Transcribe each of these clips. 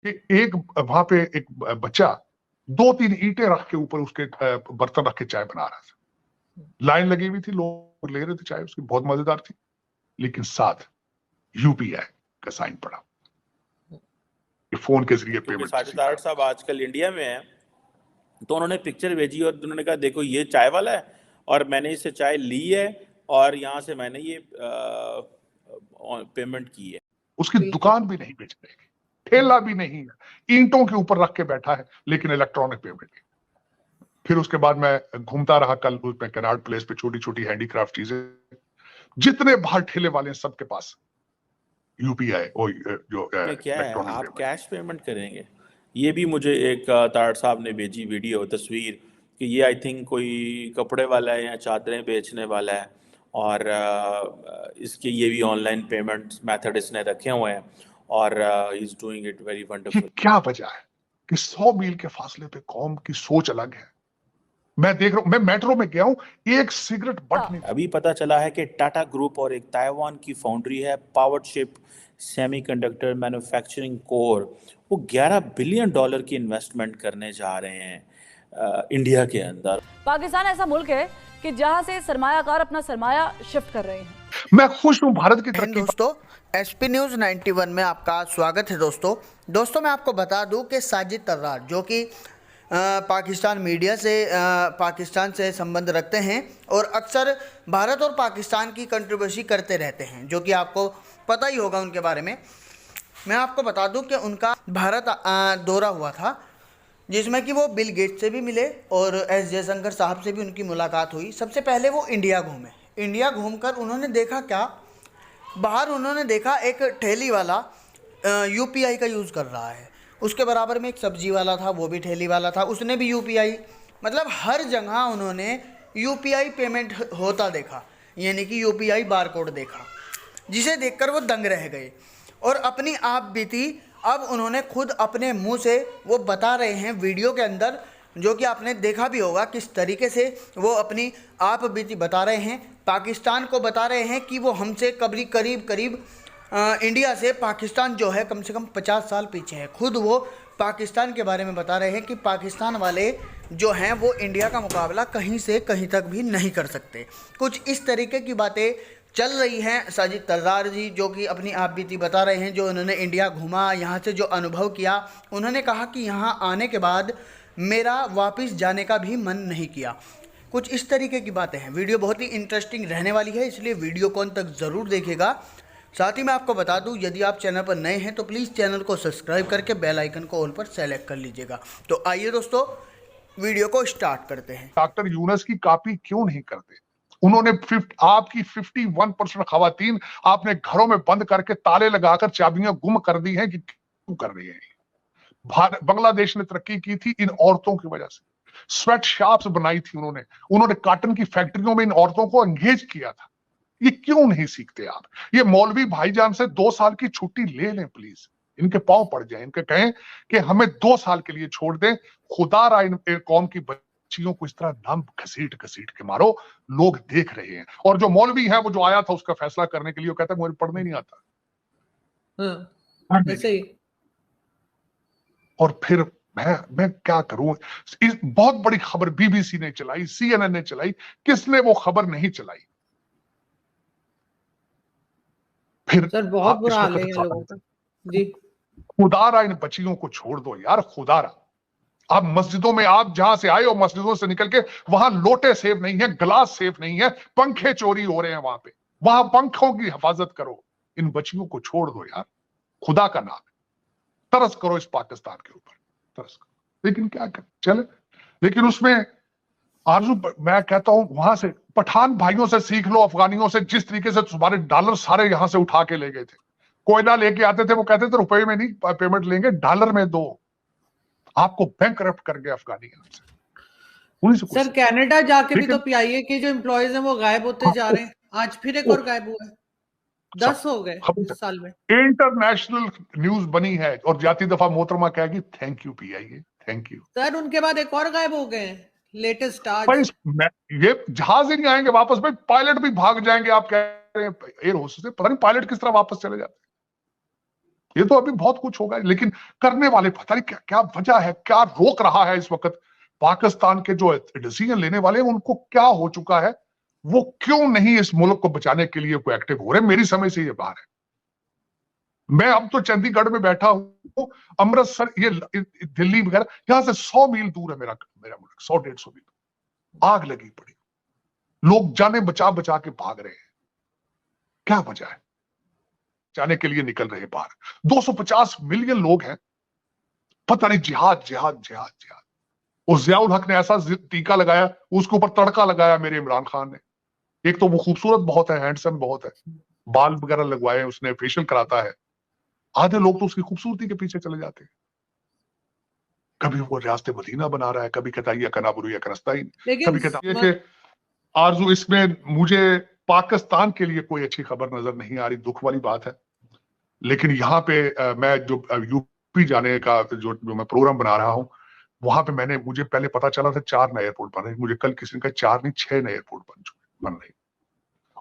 कि एक वहां पे एक बच्चा 2-3 ईंटें रख के ऊपर उसके बर्तन रख के चाय बना रहा था। लाइन लगी हुई थी, लोग ले रहे थे चाय उसकी, बहुत मजेदार थी, लेकिन साथ यूपीआई का साइन पड़ा, फोन के जरिए पेमेंट। साजिद साहब आजकल इंडिया में है, तो उन्होंने पिक्चर भेजी और उन्होंने कहा देखो ये चाय वाला है और मैंने इससे चाय ली है और यहाँ से मैंने ये पेमेंट की है। उसकी दुकान भी नहीं बेच रही, ठेला भी नहीं है, ईंटों के ऊपर रख के बैठा है, लेकिन इलेक्ट्रॉनिक पेमेंट। फिर उसके बाद मैं घूमता रहा कल उसमें कैनाड प्लेस पे, छोटी छोटी हैंडीक्राफ्ट चीजें, जितने बाहर ठेले वाले हैं सबके पास यूपीआई और जो क्या है, आप कैश पेमेंट करेंगे। ये भी मुझे एक ताड़ साहब ने भेजी वीडियो तस्वीर कि ये आई थिंक कोई कपड़े वाला है या चादरें बेचने वाला है और इसके ये भी ऑनलाइन पेमेंट मेथड इसने रखे हुए हैं और he is doing it very wonderful. क्या वजह है कि 100 मील के फासले पे कौम की सोच अलग है। मैं देख रहा हूं, मैं मेट्रो में गया हूं, एक सिगरेट बट नहीं। अभी पता चला है कि टाटा ग्रुप और एक ताइवान की फाउंड्री है पावरशिप सेमीकंडक्टर मैन्युफैक्चरिंग कोर, वो $11 बिलियन की इन्वेस्टमेंट करने जा रहे हैं इंडिया के अंदर। पाकिस्तान ऐसा मुल्क है कि जहां से सरमायाकार अपना सरमाया शिफ्ट कर रहे हैं। मैं खुश हूं भारत की तरक्की। दोस्तों, एसपी न्यूज़ 91 में आपका स्वागत है। दोस्तों मैं आपको बता दूं कि साजिद तर्रार जो कि पाकिस्तान मीडिया से पाकिस्तान से संबंध रखते हैं और अक्सर भारत और पाकिस्तान की कंट्रोवर्सी करते रहते हैं, जो कि आपको पता ही होगा उनके बारे में। मैं आपको बता दूं कि उनका भारत दौरा हुआ था, जिसमें कि वो बिल गेट्स से भी मिले और एस जयशंकर साहब से भी उनकी मुलाकात हुई। सबसे पहले वो इंडिया घूमे। इंडिया घूमकर उन्होंने देखा क्या, बाहर उन्होंने देखा एक ठेली वाला यूपीआई का यूज़ कर रहा है, उसके बराबर में एक सब्जी वाला था, वो भी ठेली वाला था, उसने भी यूपीआई, मतलब हर जगह उन्होंने यूपीआई पेमेंट होता देखा, यानी कि यूपीआई बारकोड देखा, जिसे देखकर वो दंग रह गए और अपनी आप बीती अब उन्होंने खुद अपने मुंह से वो बता रहे हैं वीडियो के अंदर, जो कि आपने देखा भी होगा किस तरीके से वो अपनी आप बीती बता रहे हैं। पाकिस्तान को बता रहे हैं कि वो हमसे करीब इंडिया से पाकिस्तान जो है कम से कम 50 साल पीछे है। खुद वो पाकिस्तान के बारे में बता रहे हैं कि पाकिस्तान वाले जो हैं वो इंडिया का मुकाबला कहीं से कहीं तक भी नहीं कर सकते। कुछ इस तरीके की बातें चल रही हैं। साजिद तर्रार जी जो कि अपनी आप बीती बता रहे हैं, जो उन्होंने इंडिया घूमा, यहाँ से जो अनुभव किया, उन्होंने कहा कि यहाँ आने के बाद मेरा वापस जाने का भी मन नहीं किया। कुछ इस तरीके की बातें हैं। वीडियो बहुत ही इंटरेस्टिंग रहने वाली है, इसलिए वीडियो को अंत तक ज़रूर देखिएगा। साथ ही मैं आपको बता दूं, यदि आप चैनल पर नए हैं तो प्लीज़ चैनल को सब्सक्राइब करके बेल आइकन को ऑल पर सेलेक्ट कर लीजिएगा। तो आइए दोस्तों वीडियो को स्टार्ट करते हैं। डॉक्टर यूनुस की कॉपी क्यों नहीं करते? उन्होंने आपकी 51% खवातीन आपने घरों में बंद करके ताले लगाकर चाबियां गुम कर दी हैं कि क्यों कर रही है? बांग्लादेश ने तरक्की की थी इन औरतों की वजह से, स्वेट शॉप्स बनाई थी उन्होंने कॉटन की फैक्ट्रियों में इन औरतों को एंगेज किया था। ये क्यों नहीं सीखते आप? ये मौलवी भाईजान से 2 साल की छुट्टी ले लें प्लीज, इनके पांव पड़ जाए, इनके कहें कि हमें 2 साल के लिए छोड़ दें। खुदा रहा इन कौम की बच्चियों को इस तरह नाम घसीट के मारो, लोग देख रहे हैं। और जो मौलवी है वो जो आया था उसका फैसला करने के लिए, वो कहता है मुझे पढ़ने नहीं आता। ऐसे ही। और फिर मैं क्या करूं? इस बहुत बड़ी खबर बीबीसी ने चलाई, CNN ने चलाई, किसने वो खबर नहीं चलाई? फिर सर बहुत बुरा हाल है लोगों का जी। खुदारा इन बच्चियों को छोड़ दो यार, खुदारा। आप मस्जिदों में, आप जहां से आए हो मस्जिदों से निकल के, वहां लोटे सेफ नहीं है, गिलास सेफ नहीं है, पंखे चोरी हो रहे हैं वहां पे, वहां पंखों की हिफाजत करो। इन बच्चियों को छोड़ दो यार, खुदा का नाम है। तरस करो इस पाकिस्तान के ऊपर, तरस करो। लेकिन क्या कर चले, लेकिन उसमें आरजू, मैं कहता हूं वहां से पठान भाइयों से सीख लो, अफगानियों से, जिस तरीके से तुम्हारे डॉलर सारे यहां से उठा के ले गए थे। कोयला लेके आते थे, वो कहते थे रुपए में नहीं पेमेंट लेंगे, डॉलर में दो। आपको बैंकरप्ट कर गए अफगानी से। सर कनाडा जाके भी तो पीआईए के जो एम्प्लॉयज हैं वो गायब होते जा रहे हैं। आज फिर एक और गायब हुआ है, 10 हो गए इस साल में। इंटरनेशनल न्यूज बनी है और जाती दफा मोहतरमा कहेगी thank you PIA, thank you. Sir उनके बाद एक और गायब हो गए हैं लेटेस्ट आज। ये जहाज ही नहीं आएंगे वापस भाई, पायलट भी भाग जाएंगे। आप कह रहे हैं एयर होस्टेस से, पता नहीं पायलट किस तरह वापस चले जाते हैं। ये तो अभी बहुत कुछ होगा, लेकिन करने वाले पता नहीं क्या क्या वजह है, क्या रोक रहा है इस वक्त पाकिस्तान के जो डिसीजन लेने वाले हैं, उनको क्या हो चुका है, वो क्यों नहीं इस मुल्क को बचाने के लिए कोई एक्टिव हो रहे। मेरी समझ से ये बाहर है। मैं अब तो चंडीगढ़ में बैठा हूं, अमृतसर, ये दिल्ली वगैरह, यहां से 100 मील दूर है मेरा मेरा मुल्क, 100-150 मील। आग लगी पड़ी, लोग जाने बचा बचा के भाग रहे हैं। क्या वजह है? जाने के लिए निकल रहे बाहर। 250 मिलियन लोग हैं, पता नहीं, जिहाद जिहाद जिहाद जिहाद। उस जियाउल हक ने ऐसा टीका लगाया, उसके ऊपर तड़का लगाया मेरे इमरान खान ने। एक तो वो खूबसूरत बहुत है, हैंडसम बहुत है, बाल वगैरह लगवाए उसने, फेशियल कराता है। आधे लोग तो उसकी खूबसूरती के पीछे चले जाते हैं। कभी वो रियासत मदीना बना रहा है, कभी कहता है ये कनाबुरु या कनस्ताइन, कभी कहता है कि आरजू, इसमें मुझे पाकिस्तान के लिए कोई अच्छी खबर नजर नहीं आ रही, दुख वाली बात है। लेकिन यहाँ पे मैं जो यूपी जाने का जो मैं प्रोग्राम बना रहा हूँ, वहां पे मुझे पहले पता चला था 4 नए एयरपोर्ट बन रहे, मुझे कल किसी ने कहा 4 नहीं 6 नए एयरपोर्ट बन रहे।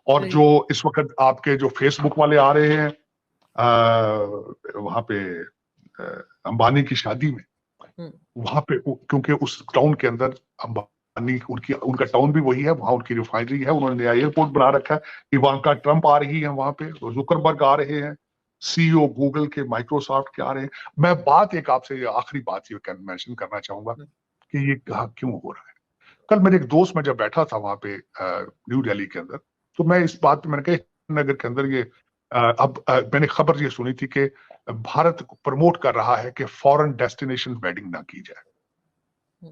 और जो इस वक्त आपके जो फेसबुक वाले आ रहे हैं वहां पे अंबानी की शादी में, वहां पे क्योंकि उस टाउन के अंदर अंबानी, उनका टाउन भी वही है, वहां उनकी रिफाइनरी है, उन्होंने नया एयरपोर्ट बना रखा है। इवांका ट्रंप आ रही है वहां पे, जुकरबर्ग आ रहे हैं, सीईओ गूगल के, माइक्रोसॉफ्ट के आ रहे हैं। मैं बात एक आपसे ये आखिरी बात ये मेंशन करना चाहूंगा कि ये कहा क्यों हो रहा है। कल मेरे एक दोस्त, मैं जब बैठा था वहां पे न्यू दिल्ली के अंदर, तो मैं इस बात पे मैंने कहा नगर के अंदर ये मैंने खबर ये सुनी थी कि भारत प्रमोट कर रहा है कि फॉरेन डेस्टिनेशन वेडिंग ना की जाए।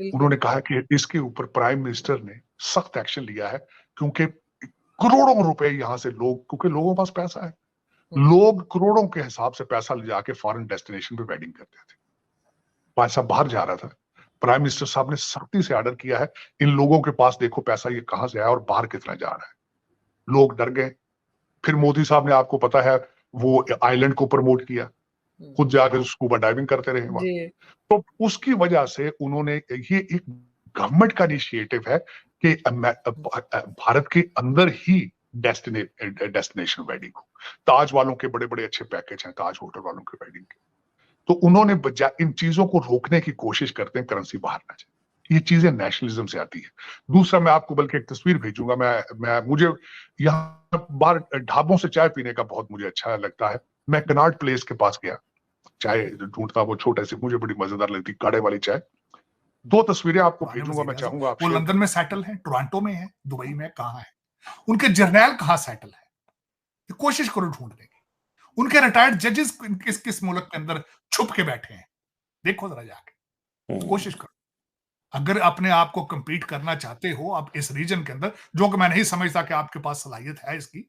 उन्होंने कहा कि इसके ऊपर प्राइम मिनिस्टर ने सख्त एक्शन लिया है, क्योंकि करोड़ों रुपए यहां से लोग, क्योंकि लोगों के पास पैसा है, लोग करोड़ों के हिसाब से पैसा ले जाके फॉरेन डेस्टिनेशन पे वेडिंग करते थे। पैसा बाहर जा रहा था। प्राइम मिनिस्टर साहब ने सख्ती से ऑर्डर किया है, इन लोगों के पास देखो पैसा ये कहां से आया और बाहर कितना जा रहा है। लोग डर गए। फिर मोदी साहब ने, आपको पता है, वो आइलैंड को प्रमोट किया, खुद जाकर स्कूबा डाइविंग करते रहे वहां। तो उसकी वजह से उन्होंने, ये एक गवर्नमेंट का इनिशिएटिव है कि भारत के अंदर ही डेस्टिनेशन वेडिंग हो। ताज वालों के बड़े बड़े अच्छे पैकेज हैं, ताज होटल वालों के वेडिंग के। तो उन्होंने इन चीजों को रोकने की कोशिश करते हैं, करेंसी बाहर ना जाए। ये चीजें नेशनलिज्म से आती है। दूसरा, मैं आपको बल्कि एक तस्वीर भेजूंगा। मुझे यहाँ बाहर ढाबों से चाय पीने का बहुत मुझे अच्छा लगता है। मैं कनॉट प्लेस के पास गया, चाय ढूंढता, वो छोटे से, मुझे बड़ी मजेदार लगती काढ़े वाली चाय। 2 तस्वीरें आपको भेजूंगा, मैं चाहूंगा आप। वो लंदन में सेटल है, टोरंटो में है, दुबई में, कहाँ है उनके जर्नैल, कहाँ सेटल है, कोशिश करो ढूंढने की। उनके रिटायर्ड जजेस किस किस मुल्क के अंदर छुप के बैठे हैं, देखो जरा जाके, कोशिश करो। अगर अपने आप को कंपीट करना चाहते हो आप इस रीजन के अंदर, जो कि मैं नहीं समझता कि आपके पास सलाहियत है इसकी,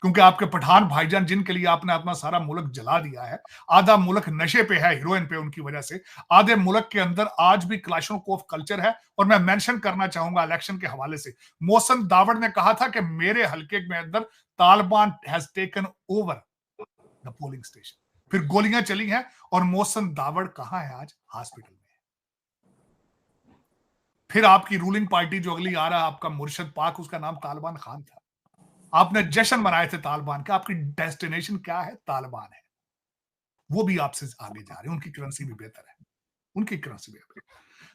क्योंकि आपके पठान भाईजान जिनके लिए आपने अपना सारा मुल्क जला दिया है, आधा मुल्क नशे पे है, हीरोइन पे, उनकी वजह से आधे मुल्क के अंदर आज भी क्लाशनकोव कल्चर है। और मैं मेंशन करना चाहूंगा इलेक्शन के हवाले से, मोहसिन दावड़ ने कहा था कि मेरे हल्के में अंदर Taliban has taken over the polling station. फिर गोलियां चली हैं और मोहसिन दावड़ कहां है आज? हॉस्पिटल में। फिर आपकी रूलिंग पार्टी जो अगली आ रहा है, आपका मुर्शद पाक, उसका नाम तालिबान खान था। आपने जश्न मनाए थे तालिबान के, आपकी डेस्टिनेशन क्या है? तालिबान है। वो भी आपसे आगे जा रहे हैं, उनकी करेंसी भी बेहतर है, उनकी करेंसी बेहतर है।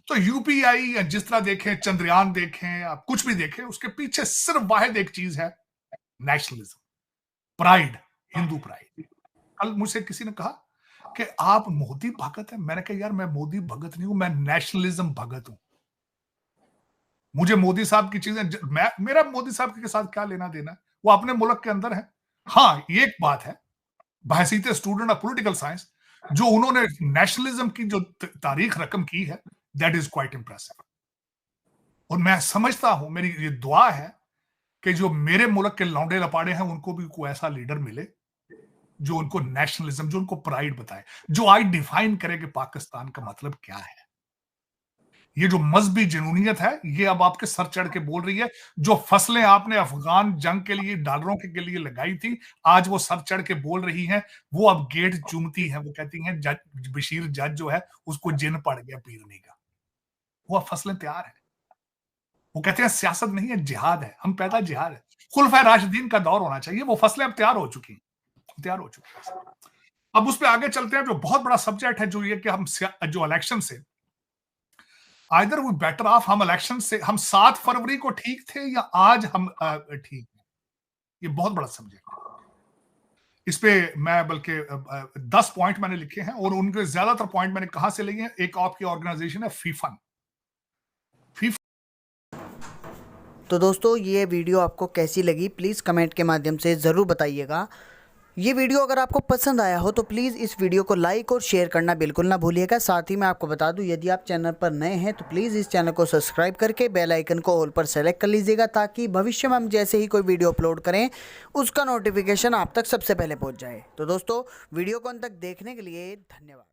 तो यूपीआई या जिस तरह देखें, चंद्रयान देखें, आप कुछ भी देखें, उसके पीछे सिर्फ वाहिद एक चीज है, नेशनलिज्म, प्राइड, हिंदू प्राइड। कल मुझसे किसी ने कहा कि आप मोदी भगत हैं। मैंने कहा यार मैं मोदी भगत नहीं हूं, मैं नेशनलिज्म भगत हूं। मुझे मोदी साहब की चीजें, मेरा मोदी साहब के साथ क्या लेना देना है, वो अपने मुल्क के अंदर है। हाँ, ये एक बात है, बहसीत स्टूडेंट ऑफ पॉलिटिकल साइंस, जो उन्होंने नेशनलिज्म की जो तारीख रकम की है, दैट इज क्वाइट इंप्रेसिव। और मैं समझता हूं, मेरी ये दुआ है कि जो मेरे मुल्क के लौंडे लपाड़े हैं, उनको भी कोई ऐसा लीडर मिले जो उनको नेशनलिज्म, जो उनको प्राइड बताए, जो आज डिफाइन करे कि पाकिस्तान का मतलब क्या है। ये जो मजहबी जनूनियत है, ये अब आपके सर चढ़ के बोल रही है। जो फसलें आपने अफगान जंग के लिए, डॉलरों के लिए लगाई थी, आज वो सर चढ़ के बोल रही हैं। वो अब गेट चूमती हैं, वो कहती हैं बशीर जज जो है उसको जिन पड़ गया पीरने का। वो अब फसलें तैयार है। वो कहते हैं सियासत नहीं है, जिहाद है, हम पैदा जिहाद है। खुलफा राशिदीन का दौर होना चाहिए। वो फसलें अब तैयार हो चुकी हैं, तैयार हो चुकी हैं। अब उस पर आगे चलते हैं, जो बहुत बड़ा सब्जेक्ट है, जो ये कि हम जो इलेक्शन से आइदर वी बेटर ऑफ, हम इलेक्शन से हम 7 फरवरी को ठीक थे या आज हम ठीक हैं, ये बहुत बड़ा सब्जेक्ट है। इस पे मैं बल्कि 10 पॉइंट मैंने लिखे हैं और उनके ज्यादातर पॉइंट मैंने कहां से लिए हैं। एक आपकी ऑर्गेनाइजेशन है फीफा। तो दोस्तों ये वीडियो आपको कैसी लगी प्लीज़ कमेंट के माध्यम से ज़रूर बताइएगा। ये वीडियो अगर आपको पसंद आया हो तो प्लीज़ इस वीडियो को लाइक और शेयर करना बिल्कुल ना भूलिएगा। साथ ही मैं आपको बता दूं, यदि आप चैनल पर नए हैं तो प्लीज़ इस चैनल को सब्सक्राइब करके बेल आइकन को ऑल पर सेलेक्ट कर लीजिएगा, ताकि भविष्य में हम जैसे ही कोई वीडियो अपलोड करें उसका नोटिफिकेशन आप तक सबसे पहले पहुँच जाए। तो दोस्तों वीडियो को अंत तक देखने के लिए धन्यवाद।